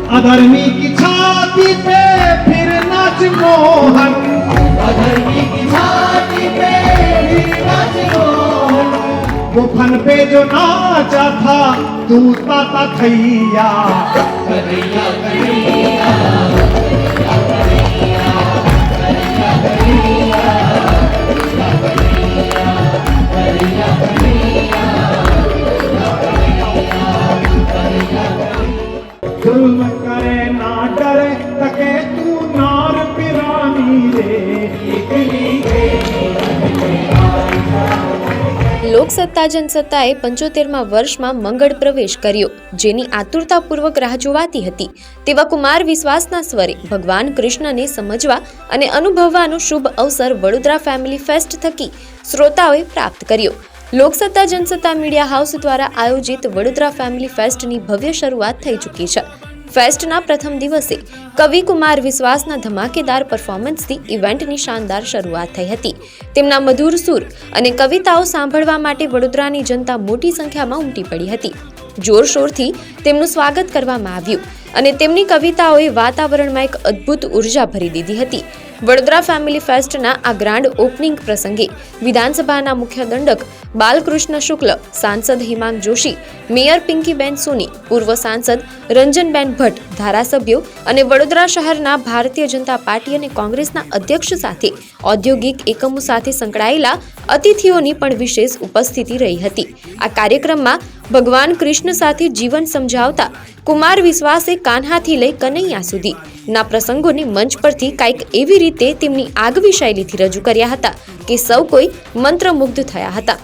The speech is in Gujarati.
अधर्मी की छाती पे फिर नाच मोहन, अधर्मी की छाती पे फिर नाच मोहन। वो फन पे जो नाचा था तू ताता थैया, कन्हैया कन्हैया जुल्म करे ना डरे तके तू नार पिरानी रे, લોકસત્તા જનસત્તાએ 75મા વર્ષમાં મંગળ પ્રવેશ કર્યો, જેની આતુરતાપૂર્વક રાહ જોવાતી હતી તેવા કુમાર વિશ્વાસના સ્વરે ભગવાન કૃષ્ણને સમજવા અને અનુભવવાનો શુભ અવસર વડોદરા ફેમિલી ફેસ્ટ થકી શ્રોતાઓએ પ્રાપ્ત કર્યો। લોકસત્તા જનસત્તા મીડિયા હાઉસ દ્વારા આયોજિત વડોદરા ફેમિલી ફેસ્ટની ભવ્ય શરૂઆત થઈ ચૂકી છે। ફેસ્ટના પ્રથમ દિવસે કવિ કુમાર વિશ્વાસના ધમાકેદાર પરફોર્મન્સથી ઇવેન્ટની શાનદાર શરૂઆત થઈ હતી। તેમના મધુર સૂર અને કવિતાઓ સાંભળવા માટે વડોદરાની જનતા મોટી સંખ્યામાં ઉમટી પડી હતી। જોરશોરથી તેમનું સ્વાગત કરવામાં આવ્યું અને તેમની કવિતાઓએ વાતાવરણમાં એક અદ્ભુત ઉર્જા ભરી દીધી હતી। વડોદરા ફેમિલી ફેસ્ટના આ ગ્રાન્ડ ઓપનિંગ પ્રસંગે વિધાનસભાના મુખ્ય દંડક બાલકૃષ્ણ શુક્લ, સાંસદ હિમાંગ જોશી, મેયર પિંકીબેન સોની, પૂર્વ સાંસદ રંજનબેન ભટ્ટ, ધારાસભ્યો અને વડોદરા શહેરના ભારતીય જનતા પાર્ટી અને કોંગ્રેસના અધ્યક્ષ સાથે ઔદ્યોગિક એકમો સાથે સંકળાયેલા અતિથિઓની પણ વિશેષ ઉપસ્થિતિ રહી હતી। આ કાર્યક્રમમાં ભગવાન કૃષ્ણ સાથે જીવન સમજાવતા કુમાર વિશ્વાસે કાન્હાથી લઈ કનૈયા સુધી ના પ્રસંગોને મંચ પરથી કંઈક એવી રીતે તેમની આગવી શૈલીથી રજૂ કર્યા હતા કે સૌ કોઈ મંત્રમુગ્ધ થયા હતા।